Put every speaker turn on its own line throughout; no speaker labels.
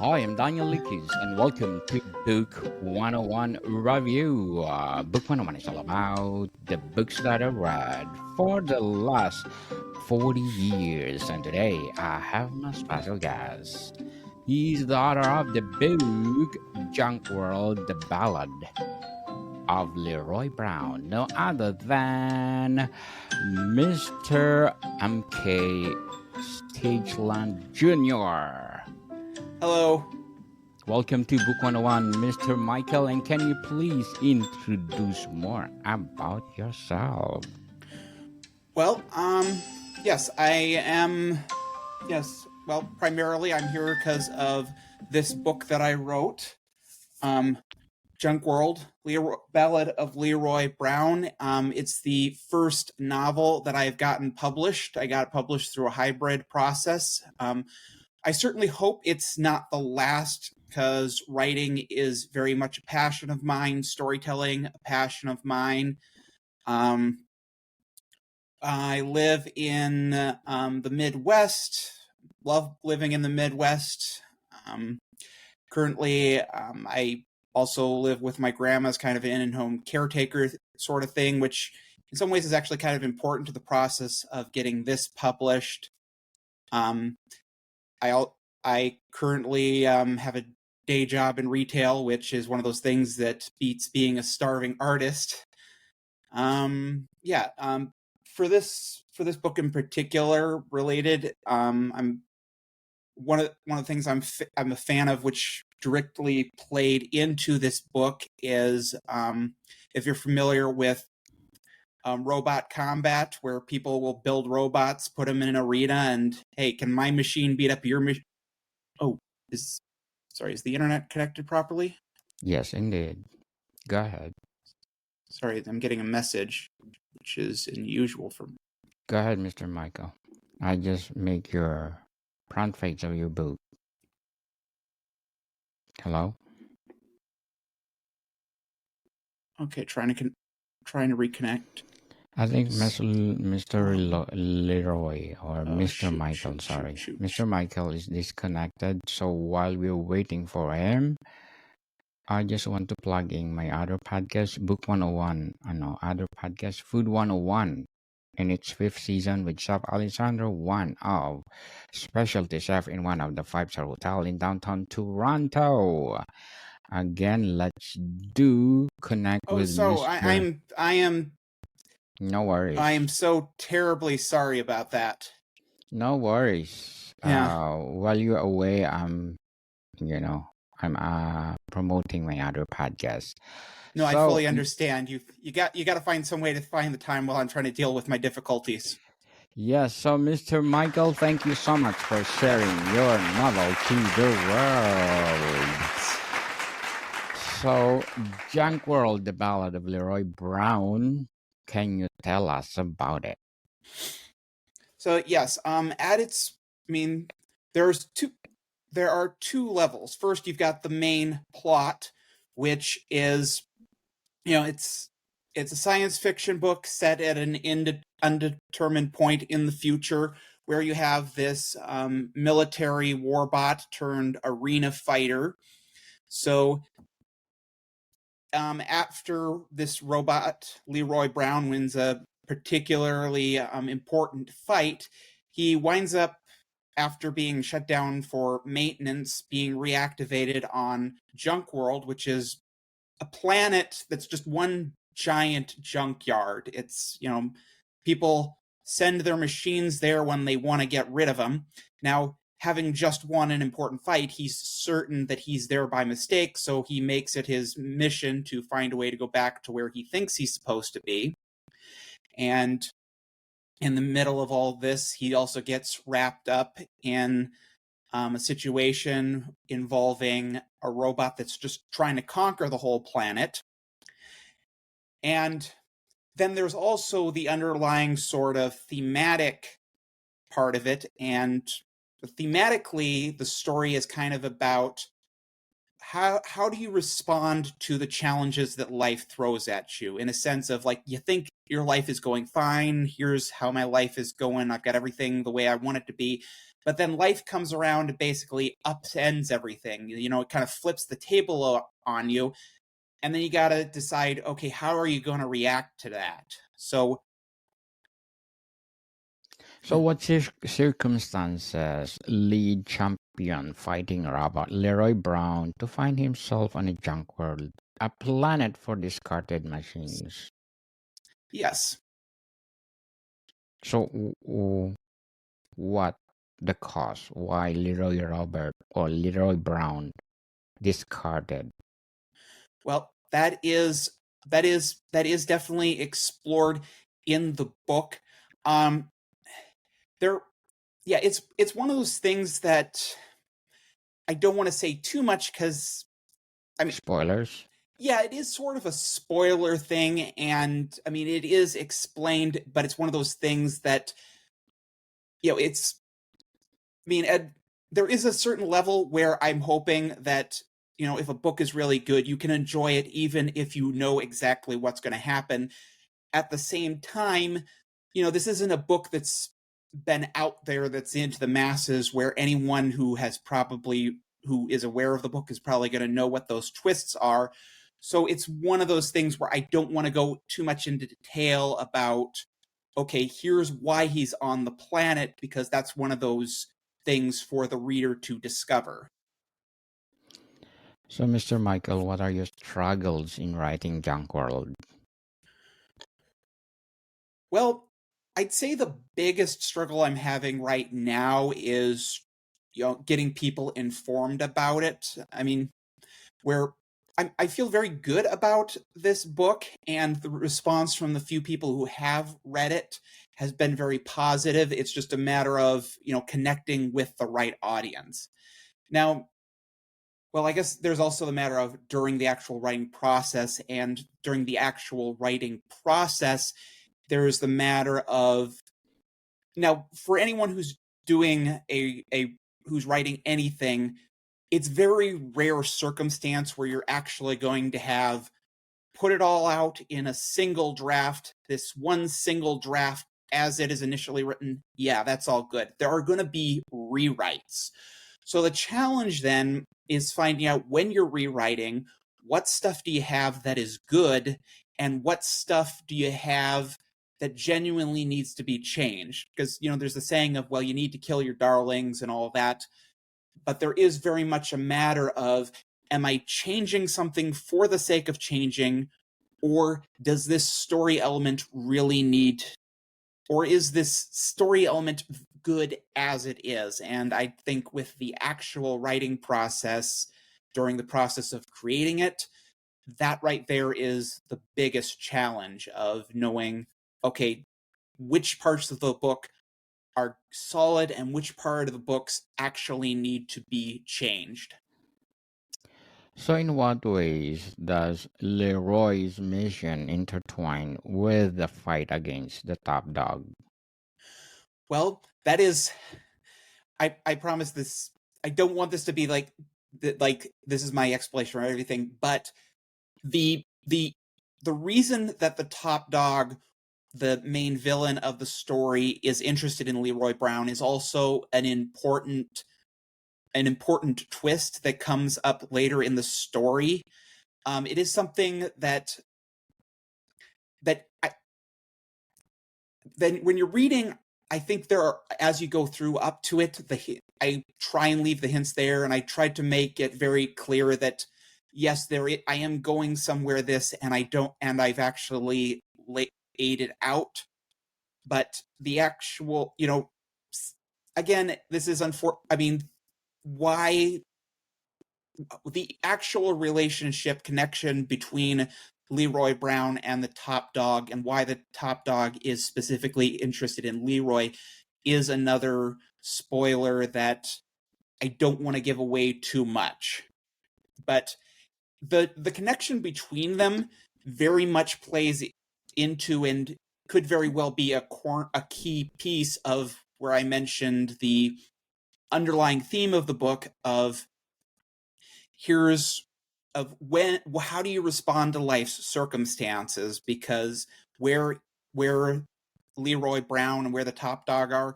Hi, I'm Daniel Lucas, and welcome to Book 101 Review. Book 101 is all about the books that I've read for the last 40 years. And today I have my special guest. He's the author of the book Junkworld, the Ballad of Leroy Brown, no other than Mr. MK Stangeland Jr.
Hello.
Welcome to Book 101, Mr. Michael, and can you please introduce more about yourself?
Well, yes, I am. Yes, well, primarily I'm here because of this book that I wrote, Junkworld, Ballad of Leroy Brown. It's the first novel that I've gotten published. I got it published through a hybrid process. I certainly hope it's not the last, because writing is very much a passion of mine, storytelling a passion of mine. I live in the Midwest, love living in the Midwest. Currently, I also live with my grandma as kind of an in-home caretaker sort of thing, which in some ways is actually kind of important to the process of getting this published. I currently have a day job in retail, which is one of those things that beats being a starving artist. For this book in particular, related, I'm one of the things I'm a fan of, which directly played into this book, is if you're familiar with robot combat, where people will build robots, put them in an arena, and hey, can my machine beat up your machine? Oh, is the internet connected properly?
Yes, indeed. Go ahead.
Sorry, I'm getting a message, which is unusual for me.
Go ahead, Mr. Michael. I just make your front page of your book. Hello?
Okay, trying to reconnect.
I think Mr. Leroy or Mr.
Shoot,
Michael,
shoot,
sorry.
shoot, shoot.
Mr. Michael is disconnected, so while we're waiting for him, I just want to plug in my other podcast, Book 101, other podcast, Food 101, in its fifth season with Chef Alessandro, one of specialty chef in one of the five-star hotel in downtown Toronto. Again, let's do connect with
So
Mr.
I am
No worries.
I am so terribly sorry about that.
No worries.
Yeah.
While you're away, I'm promoting my other podcast.
No, I fully understand. You got to find some way to find the time while I'm trying to deal with my difficulties.
Yes, so Mr. Michael, thank you so much for sharing your novel to the world. So, Junkworld, the Ballad of Leroy Brown, can you tell us about it?
So yes, there are two levels. First, you've got the main plot, which is, it's a science fiction book set at an undetermined point in the future, where you have this military warbot turned arena fighter. So after this robot, Leroy Brown, wins a particularly important fight, he winds up, after being shut down for maintenance, being reactivated on Junkworld, which is a planet that's just one giant junkyard. It's, people send their machines there when they want to get rid of them. Now, having just won an important fight, he's certain that he's there by mistake, so he makes it his mission to find a way to go back to where he thinks he's supposed to be. And in the middle of all this, he also gets wrapped up in a situation involving a robot that's just trying to conquer the whole planet. And then there's also the underlying sort of thematic part of it, and thematically, the story is kind of about how do you respond to the challenges that life throws at you, in a sense of, like, you think your life is going fine, here's how my life is going, I've got everything the way I want it to be, But then life comes around and basically upends everything. It kind of flips the table on you. And then you got to decide, okay, how are you going to react to that? So
what circumstances lead champion fighting robot Leroy Brown to find himself on a junk world, a planet for discarded machines?
yes.
So, what the cause? Why Leroy Robert or Leroy Brown discarded?
Well, that is definitely explored in the book. Um, there, yeah, it's one of those things that I don't want to say too much because I mean,
Spoilers.
yeah, it is sort of a spoiler thing, and I mean, it is explained, but it's one of those things that it's. I mean, Ed, there is a certain level where I'm hoping that if a book is really good, you can enjoy it even if you know exactly what's going to happen. At the same time, this isn't a book that's been out there that's into the masses where anyone who is aware of the book is probably going to know what those twists are. So it's one of those things where I don't want to go too much into detail about, okay, here's why he's on the planet, because that's one of those things for the reader to discover.
So, Mr. Michael, what are your struggles in writing Junkworld?
Well, I'd say the biggest struggle I'm having right now is getting people informed about it. I mean, where I feel very good about this book, and the response from the few people who have read it has been very positive. It's just a matter of connecting with the right audience. Now, well, I guess there's also the matter of during the actual writing process, and during the actual writing process, there's the matter of, now for anyone who's doing a who's writing anything, it's very rare circumstance where you're actually going to have put it all out in a single draft, this one single draft as it is initially written. Yeah, that's all good. There are going to be rewrites. So the challenge then is finding out, when you're rewriting, what stuff do you have that is good, and what stuff do you have that genuinely needs to be changed? Because there's the saying of, well, you need to kill your darlings and all that, but there is very much a matter of, am I changing something for the sake of changing, or does this story element really need, or is this story element good as it is? And I think with the actual writing process, during the process of creating it, that right there is the biggest challenge of knowing, okay, which parts of the book are solid and which part of the books actually need to be changed.
So, in what ways does Leroy's mission intertwine with the fight against the top dog?
Well, that is, I promise this, I don't want this to be like this is my explanation for everything, but the the the reason that the top dog, the main villain of the story, is interested in Leroy Brown is also an important twist that comes up later in the story. It is something that I, then when you're reading, I think there are, as you go through up to it, I try and leave the hints there, and I tried to make it very clear that yes, I am going somewhere this, and I've actually laid it out, but the actual, again, this is I mean, why the actual relationship connection between Leroy Brown and the top dog, and why the top dog is specifically interested in Leroy, is another spoiler that I don't want to give away too much. But the connection between them very much plays into, and could very well be a key piece of where I mentioned the underlying theme of the book of, here's of how do you respond to life's circumstances, because where Leroy Brown and where the top dog are,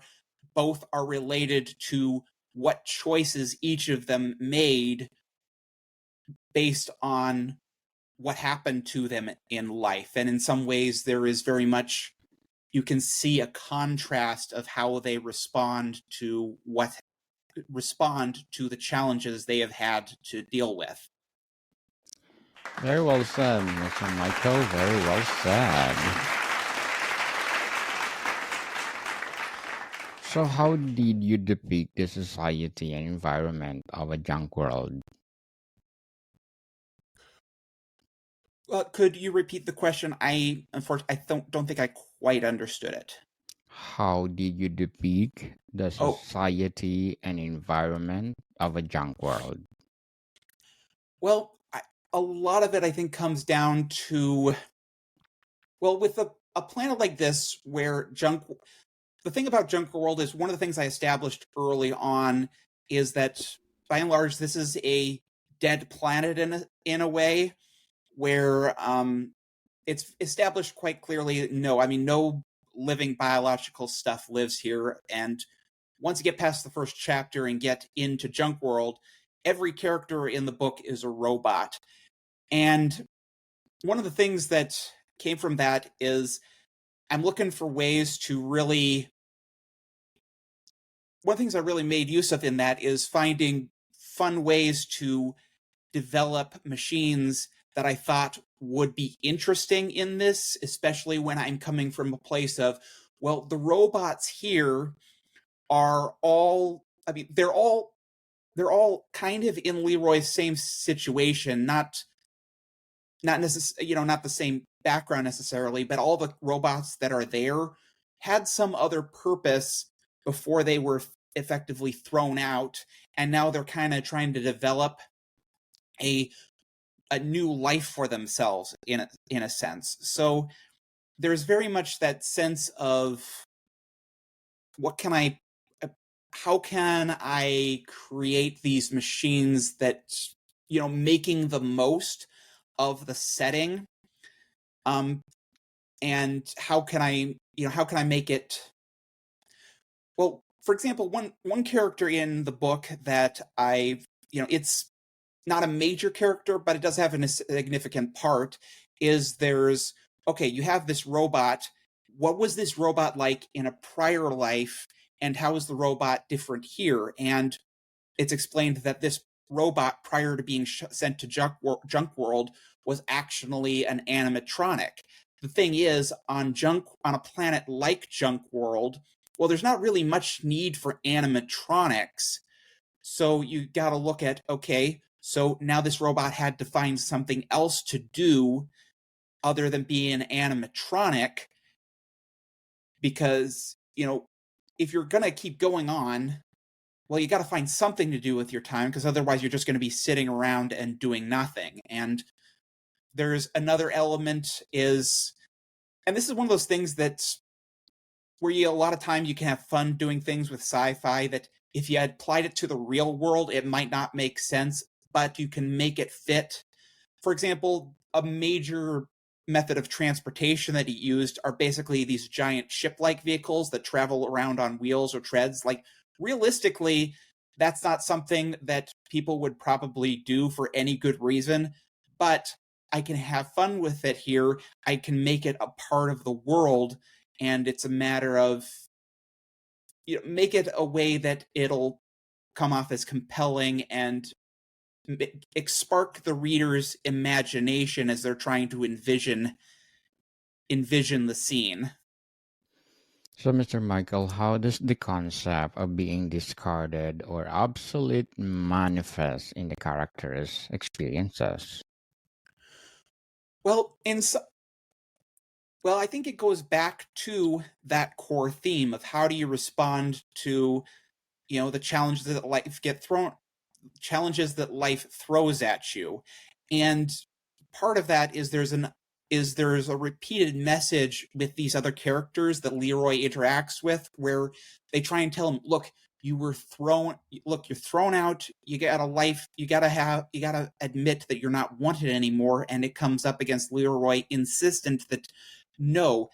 both are related to what choices each of them made based on what happened to them in life. And in some ways, there is very much, you can see a contrast of how they respond to the challenges they have had to deal with.
Very well said, Mr. Michael. Very well said. So, how did you depict the society and environment of a junk world?
Could you repeat the question? Unfortunately, I don't think I quite understood it.
How did you depict the
Oh,
society and environment of a junk world?
well, a lot of it, I think, comes down to, well, with a planet like this, where the thing about Junkworld is, one of the things I established early on is that, by and large, this is a dead planet in a way, where it's established quite clearly. No, I mean, no living biological stuff lives here. And once you get past the first chapter and get into Junkworld, every character in the book is a robot. And one of the things that came from that is, I'm looking for ways to really, one of the things I really made use of in that is finding fun ways to develop machines that I thought would be interesting in this, especially when I'm coming from a place of, well, the robots here are all, I mean, they're all kind of in Leroy's same situation, not necessarily, not the same background necessarily, but all the robots that are there had some other purpose before they were effectively thrown out, and now they're kind of trying to develop a new life for themselves in a sense. So there's very much that sense of, what can I how can I create these machines that, making the most of the setting, and how can I make it, well, for example, one character in the book that it's not a major character, but it does have a significant part, is okay, you have this robot. What was this robot like in a prior life, and how is the robot different here? And it's explained that this robot, prior to being sent to Junkworld, was actually an animatronic. The thing is, on a planet like Junkworld, well, there's not really much need for animatronics. So you got to look at, okay, so now this robot had to find something else to do other than be an animatronic, because, if you're going to keep going on, well, you got to find something to do with your time, because otherwise you're just going to be sitting around and doing nothing. And there's another element is, and this is one of those things that's where a lot of time you can have fun doing things with sci-fi that, if you had applied it to the real world, it might not make sense, but you can make it fit. For example, a major method of transportation that he used are basically these giant ship-like vehicles that travel around on wheels or treads. Like, realistically, that's not something that people would probably do for any good reason, but I can have fun with it here. I can make it a part of the world, and it's a matter of, make it a way that it'll come off as compelling and spark the reader's imagination as they're trying to envision the scene.
So, Mr. Michael, how does the concept of being discarded or obsolete manifest in the characters' experiences?
Well, I think it goes back to that core theme of, how do you respond to, the challenges that life throws at you. And part of that is, there's a repeated message with these other characters that Leroy interacts with, where they try and tell him, look, you're thrown out, you got a life, you gotta admit that you're not wanted anymore. And it comes up against Leroy insistent that, no,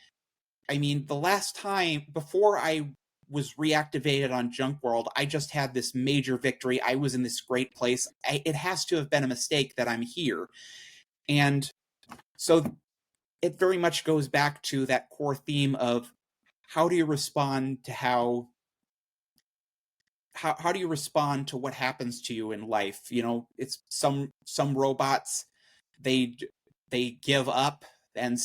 I mean, the last time, before I was reactivated on Junkworld, I just had this major victory. I was in this great place. It has to have been a mistake that I'm here. And so it very much goes back to that core theme of how do you respond to how do you respond to what happens to you in life? You know, it's some robots, they give up, and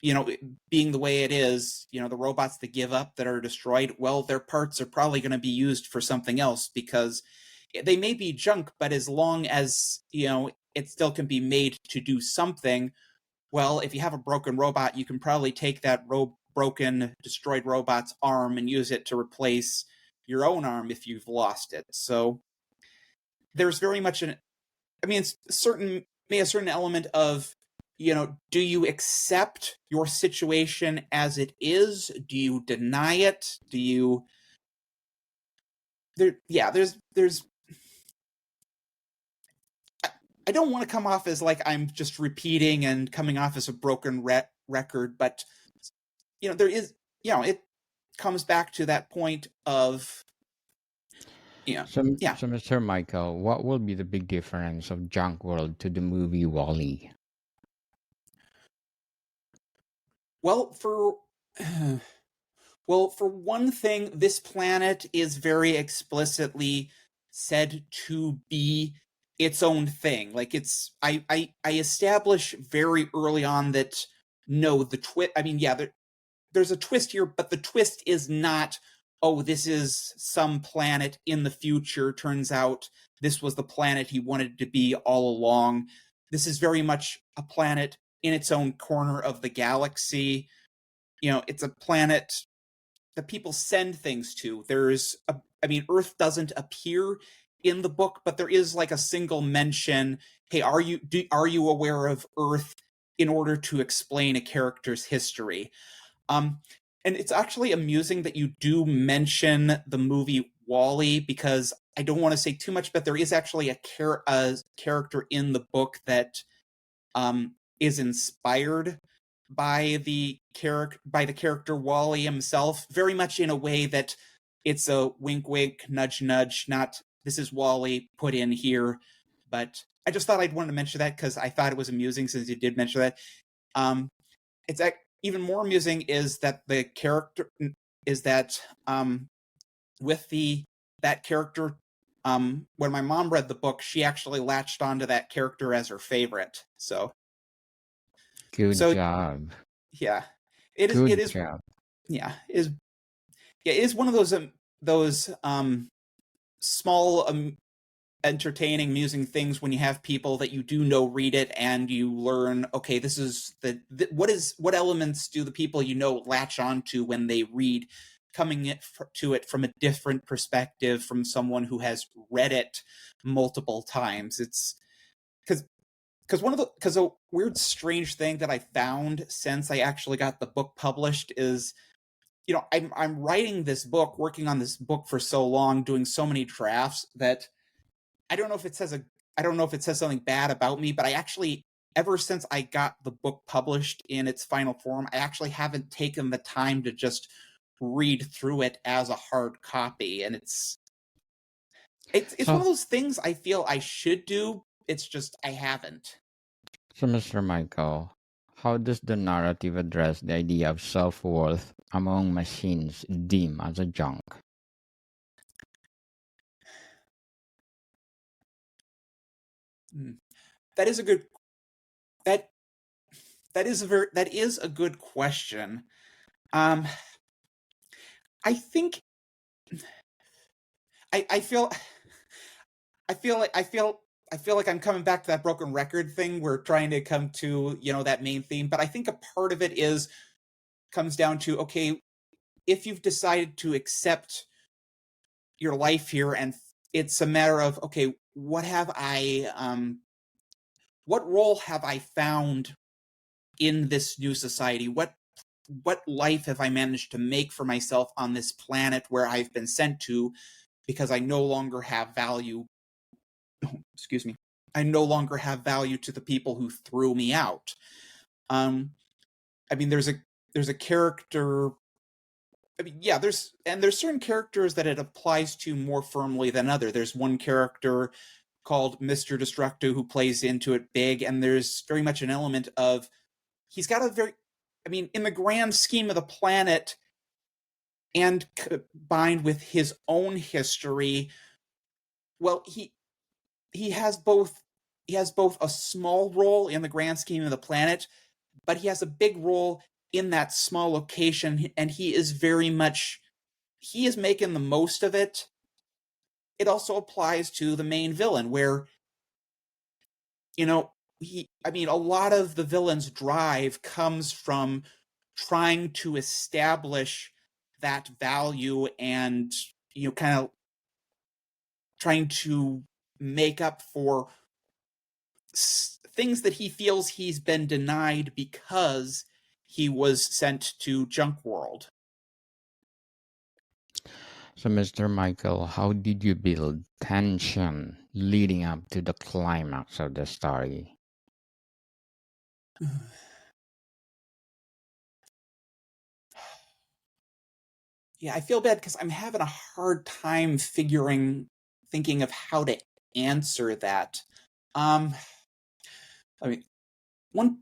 you know, being the way it is, you know, the robots that give up, that are destroyed, well, their parts are probably going to be used for something else, because they may be junk, but as long as, you know, it still can be made to do something. Well, if you have a broken robot, you can probably take that broken, destroyed robot's arm and use it to replace your own arm if you've lost it. So there's very much it's a certain element of, you know, do you accept your situation as it is? Do you deny it? Do you there's I don't want to come off as like I'm just repeating and coming off as a broken record, but you know, there is, you know, it comes back to that point of,
So,
yeah.
so Mr. Michael, what will be the big difference of Junk World to the movie Wally?
Well, for one thing, this planet is very explicitly said to be its own thing. Like, it's I establish very early on that no, the twist. I mean, yeah, there's a twist here, but the twist is not, oh, this is some planet in the future. Turns out this was the planet he wanted to be all along. This is very much a planet in its own corner of the galaxy. You know, it's a planet that people send things to. Earth doesn't appear in the book, but there is like a single mention. Hey, are you aware of Earth, in order to explain a character's history? And it's actually amusing that you do mention the movie Wall-E, because I don't want to say too much, but there is actually a character in the book that is inspired by the character Wall-E himself, very much in a way that it's a wink wink, nudge nudge, not this is Wall-E put in here. But I just thought I'd want to mention that because I thought it was amusing since you did mention that. It's even more amusing is that the character is that with that character, when my mom read the book, she actually latched onto that character as her favorite. So
Good job.
Yeah, it is.
Good
It is.
job.
Yeah, it is one of those small entertaining, amusing things when you have people that you do know read it and you learn, okay, this is what elements do the people you know latch onto when they read, coming to it from a different perspective from someone who has read it multiple times. It's because a weird, strange thing that I found since I actually got the book published is, you know, I'm writing this book, working on this book for so long, doing so many drafts that I don't know if it says something bad about me, but I actually, ever since I got the book published in its final form, I actually haven't taken the time to just read through it as a hard copy, and it's one of those things I feel I should do. It's just I haven't.
So, Mr. Michael, how does the narrative address the idea of self-worth among machines deemed as a junk?
That is a good that that is a good question. I think I feel like I'm coming back to that broken record thing. We're trying to come to, you know, that main theme, but I think a part of it comes down to, okay, if you've decided to accept your life here, and it's a matter of, okay, what role have I found in this new society? What life have I managed to make for myself on this planet where I've been sent to, because I no longer have value. Excuse me. I no longer have value to the people who threw me out. I mean, there's a character I mean, yeah, there's certain characters that it applies to more firmly than other. There's one character called Mr. Destructo who plays into it big, and there's very much an element of he's got a very, I mean, in the grand scheme of the planet, and combined with his own history, well, he has both a small role in the grand scheme of the planet, but he has a big role in that small location, and he is very much he is making the most of it. It also applies to the main villain, where you know a lot of the villain's drive comes from trying to establish that value, and kind of trying to make up for things that he feels he's been denied because he was sent to Junkworld.
So, Mr. Michael, how did you build tension leading up to the climax of the story?
Yeah, I feel bad because I'm having a hard time thinking of how to answer that. Um, I mean, one.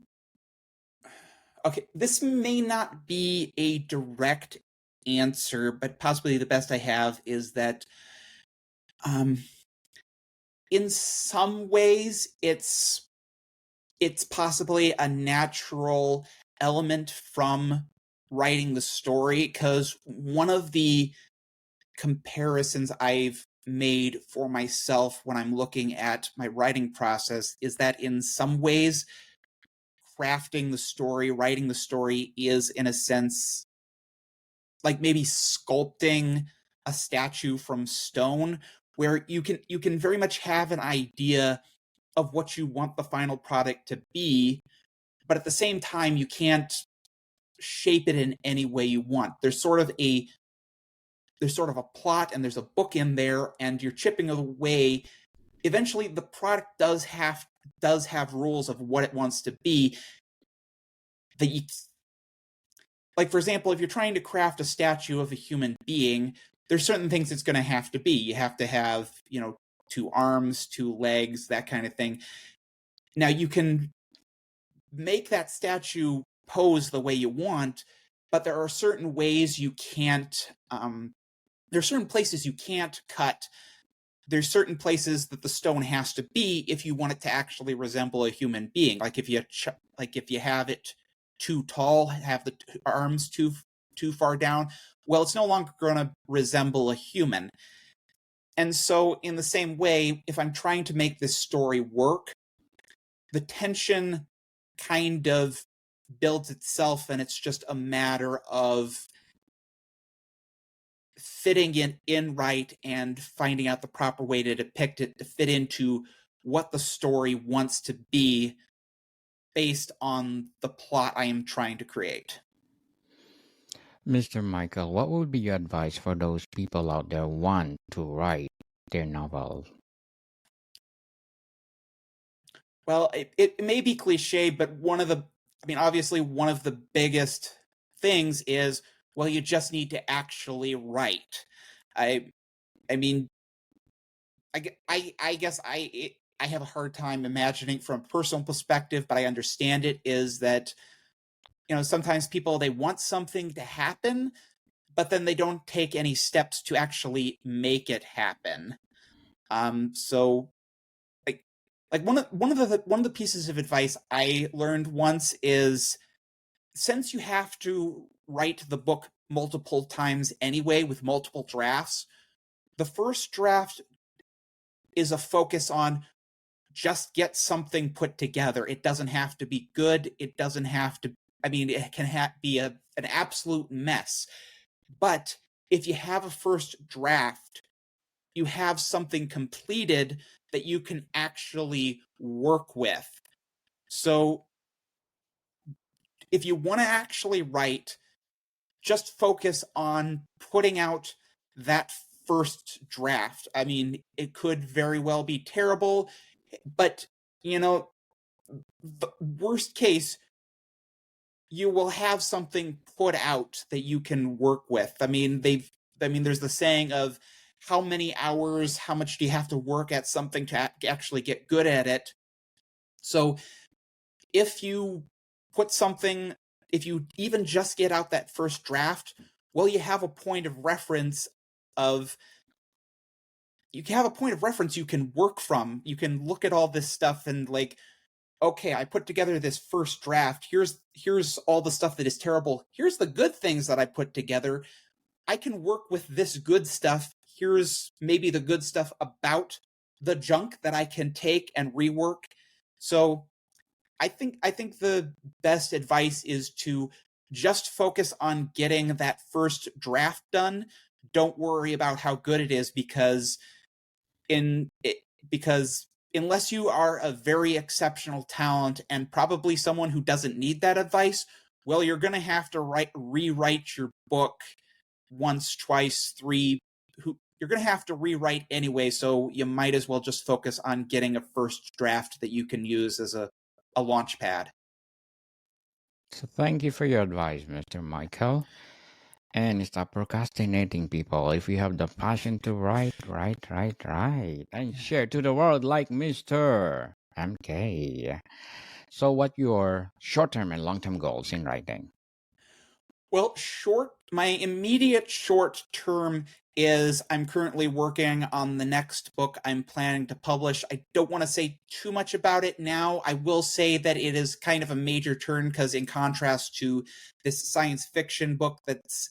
Okay, this may not be a direct answer, but possibly the best I have is that, um, in some ways, it's possibly a natural element from writing the story, because one of the comparisons I've made for myself when I'm looking at my writing process is that in some ways, crafting the story, writing the story is, in a sense, like maybe sculpting a statue from stone, where you can very much have an idea of what you want the final product to be, but at the same time you can't shape it in any way you want. There's sort of a plot, and there's a book in there, and you're chipping away. Eventually the product does have rules of what it wants to be, that you, like, for example, if you're trying to craft a statue of a human being, there's certain things it's going to have to be. You have to have, two arms, two legs, that kind of thing. Now you can make that statue pose the way you want, but there are certain ways you can't. There are certain places you can't cut. There's certain places that the stone has to be if you want it to actually resemble a human being. Like if you have it too tall, have the arms too far down, well, it's no longer going to resemble a human. And so, in the same way, if I'm trying to make this story work, the tension kind of builds itself, and it's just a matter of fitting in right and finding out the proper way to depict it to fit into what the story wants to be based on the plot I am trying to create.
Mr. Michael, what would be your advice for those people out there who want to write their novel?
Well, it may be cliche, but obviously one of the biggest things is, well, you just need to actually write. I I mean, I guess I have a hard time imagining from a personal perspective, but I understand it, is that sometimes people, they want something to happen, but then they don't take any steps to actually make it happen. So, like one of the pieces of advice I learned once is, since you have to write the book multiple times anyway with multiple drafts, the first draft is a focus on just get something put together. It doesn't have to be good. It doesn't have to, it can be an absolute mess. But if you have a first draft, you have something completed that you can actually work with. So if you want to actually write, just focus on putting out that first draft. It could very well be terrible, but the worst case, you will have something put out that you can work with. I mean, there's the saying of how many hours, how much do you have to work at something to actually get good at it. So if you if you even just get out that first draft, well, you have a point of reference of you can work from. You can look at all this stuff and like, okay, I put together this first draft. Here's all the stuff that is terrible. Here's the good things that I put together. I can work with this good stuff. Here's maybe the good stuff about the junk that I can take and rework. So I think the best advice is to just focus on getting that first draft done. Don't worry about how good it is because unless you are a very exceptional talent and probably someone who doesn't need that advice, well, you're going to have to rewrite your book once, twice, three. You're going to have to rewrite anyway, so you might as well just focus on getting a first draft that you can use as a launch pad.
So thank you for your advice, Mr. Michael. And stop procrastinating, people. If you have the passion to write, and share to the world like Mr. MK. So, what your short-term and long-term goals in writing?
Well, my immediate short term is I'm currently working on the next book I'm planning to publish. I don't want to say too much about it now. I will say that it is kind of a major turn because in contrast to this science fiction book that's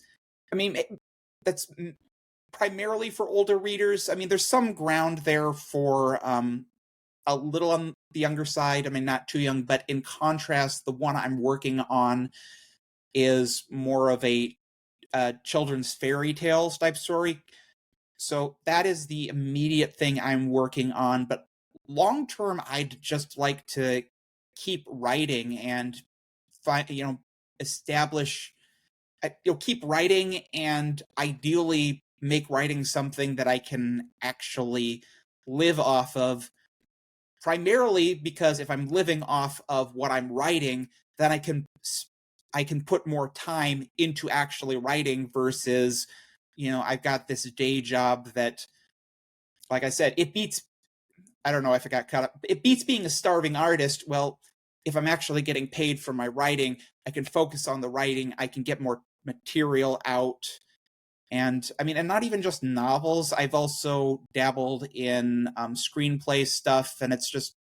primarily for older readers. I mean, there's some ground there for a little on the younger side. I mean, not too young, but in contrast, the one I'm working on is more of a children's fairy tales type story. So that is the immediate thing I'm working on. But long term, I'd just like to keep writing and keep writing and ideally make writing something that I can actually live off of. Primarily because if I'm living off of what I'm writing, then I can put more time into actually writing versus, I've got this day job that, like I said, I don't know if it got cut up. It beats being a starving artist. Well, if I'm actually getting paid for my writing, I can focus on the writing. I can get more material out. And not even just novels. I've also dabbled in screenplay stuff, and it's just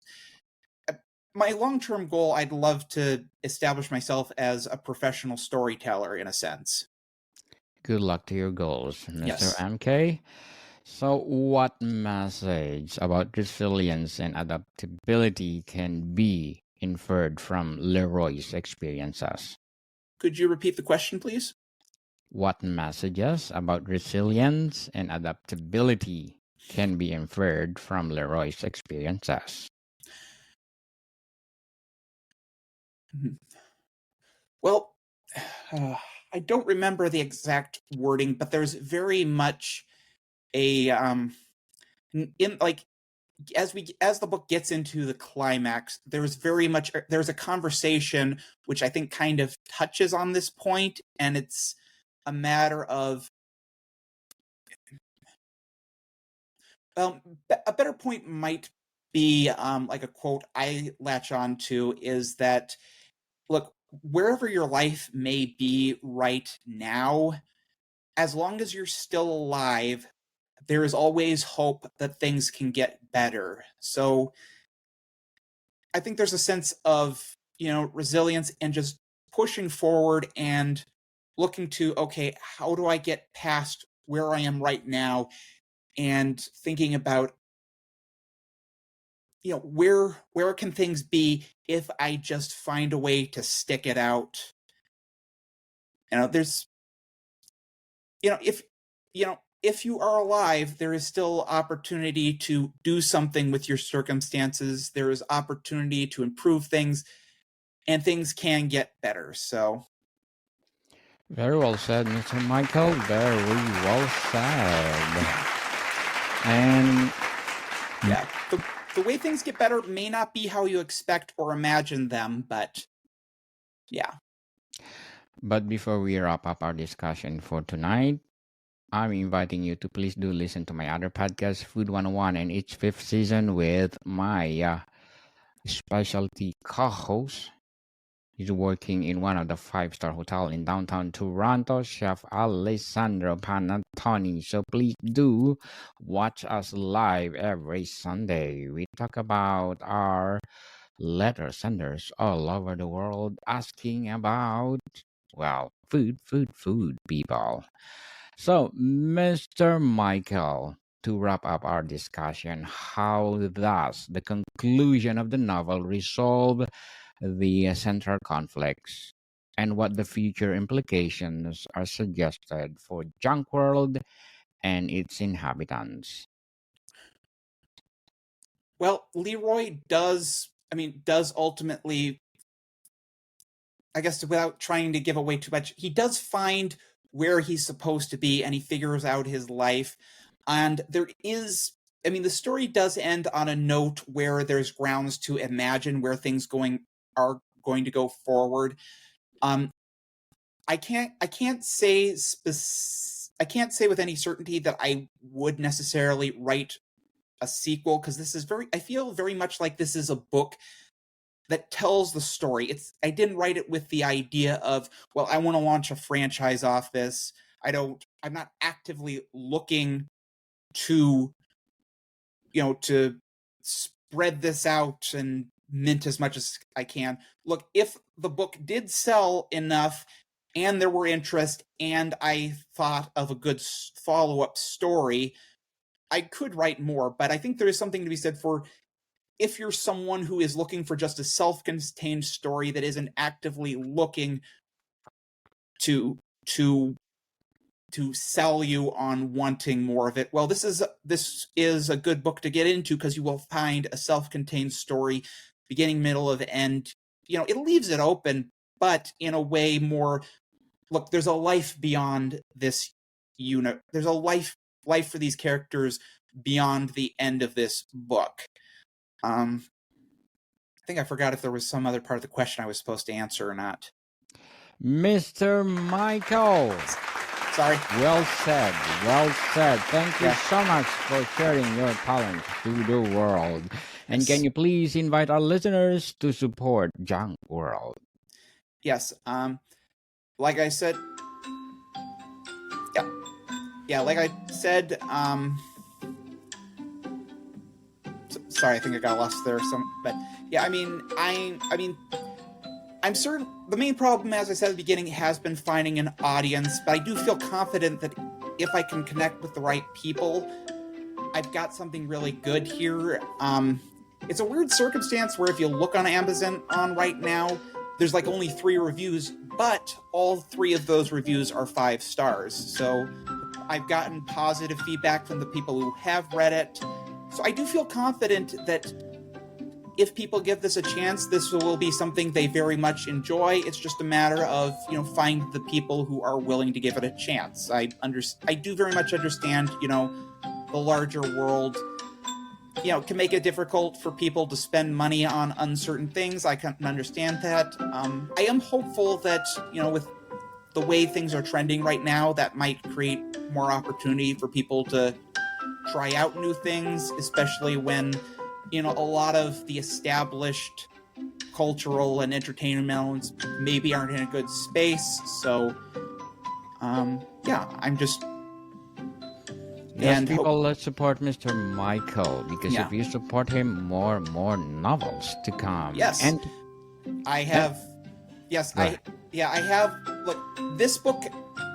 my long-term goal. I'd love to establish myself as a professional storyteller in a sense.
Good luck to your goals, Mr.
Yes.
MK. So, what message about resilience and adaptability can be inferred from Leroy's experiences?
Could you repeat the question, please?
What messages about resilience and adaptability can be inferred from Leroy's experiences?
Well, I don't remember the exact wording, but there's very much a in like as the book gets into the climax, there's a conversation which I think kind of touches on this point, and it's a matter of a better point might be like a quote I latch on to is that, look, wherever your life may be right now, as long as you're still alive, there is always hope that things can get better. So I think there's a sense of, resilience and just pushing forward and looking to, okay, how do I get past where I am right now, and thinking about, where can things be if I just find a way to stick it out. There's if if you are alive, there is still opportunity to do something with your circumstances. There is opportunity to improve things, and things can get better. So
Very well said, Mr. Michael. Very well said. And
yeah, the way things get better may not be how you expect or imagine them, but yeah.
But before we wrap up our discussion for tonight, I'm inviting you to please do listen to my other podcast, Food 101, and its fifth season with my specialty co-host. He's working in one of the five-star hotel in downtown Toronto, Chef Alessandro Panattoni. So please do watch us live every Sunday. We talk about our letter senders all over the world asking about, well, food, people. So, Mr. Michael, to wrap up our discussion, how does the conclusion of the novel resolve the central conflicts and what the future implications are suggested for Junkworld and its inhabitants?
Well, Leroy does ultimately, I guess without trying to give away too much, he does find where he's supposed to be and he figures out his life. And there is, the story does end on a note where there's grounds to imagine where things are going to go forward. I can't say with any certainty that I would necessarily write a sequel, because I feel very much like this is a book that tells the story. I didn't write it with the idea of, well, I want to launch a franchise off this. I'm not actively looking to spread this out and mint as much as I can. Look, if the book did sell enough and there were interest and I thought of a good follow-up story, I could write more. But I think there is something to be said for, if you're someone who is looking for just a self-contained story that isn't actively looking to sell you on wanting more of it, well, this is a good book to get into, because you will find a self-contained story, beginning, middle, of end. It leaves it open, but in a way more, look, there's a life beyond this unit. There's a life for these characters beyond the end of this book. I think I forgot if there was some other part of the question I was supposed to answer or not.
Mr. Michael.
Sorry.
Well said. Thank you so much for sharing your talent to the world. And can you please invite our listeners to support Junkworld?
Yes. Like I said, like I said, sorry, I think I got lost there. But yeah, I'm certain the main problem, as I said at the beginning, has been finding an audience, but I do feel confident that if I can connect with the right people, I've got something really good here. It's a weird circumstance where if you look on Amazon right now, there's like only 3 reviews, but all 3 of those reviews are 5 stars. So I've gotten positive feedback from the people who have read it. So I do feel confident that if people give this a chance, this will be something they very much enjoy. It's just a matter of, find the people who are willing to give it a chance. I do very much understand, the larger world, can make it difficult for people to spend money on uncertain things. I can understand that. I am hopeful that, with the way things are trending right now, that might create more opportunity for people to try out new things, especially when, a lot of the established cultural and entertainment elements maybe aren't in a good space. So, I'm just...
Yes, people, let's support Mr. Michael, because if you support him, more novels to come.
Yes.
And
I have... Yes, I have... Look, this book,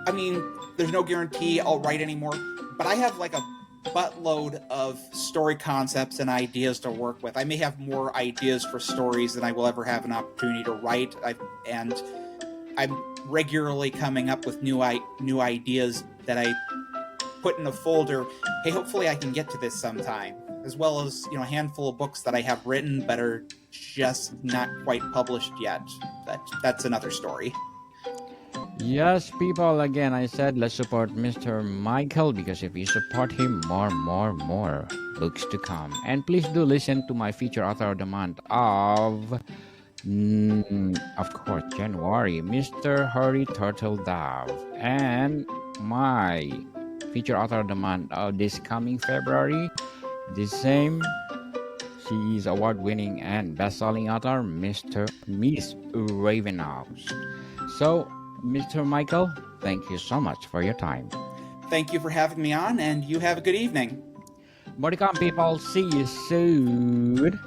there's no guarantee I'll write anymore, but I have like a buttload of story concepts and ideas to work with. I may have more ideas for stories than I will ever have an opportunity to write, and I'm regularly coming up with new ideas that I put in a folder. Hey, hopefully I can get to this sometime, as well as a handful of books that I have written but are just not quite published yet. That's another story.
Yes, people, again, I said let's support Mr. Michael, because if you support him, more books to come. And please do listen to my feature author of the month of Of course, January, Mr. Hurry Turtle Dove, and my feature author of the month of this coming February, the same. She is award-winning and best-selling author, Miss Ravenhouse. So, Mr. Michael, thank you so much for your time.
Thank you for having me on, and you have a good evening.
Modicon people, see you soon.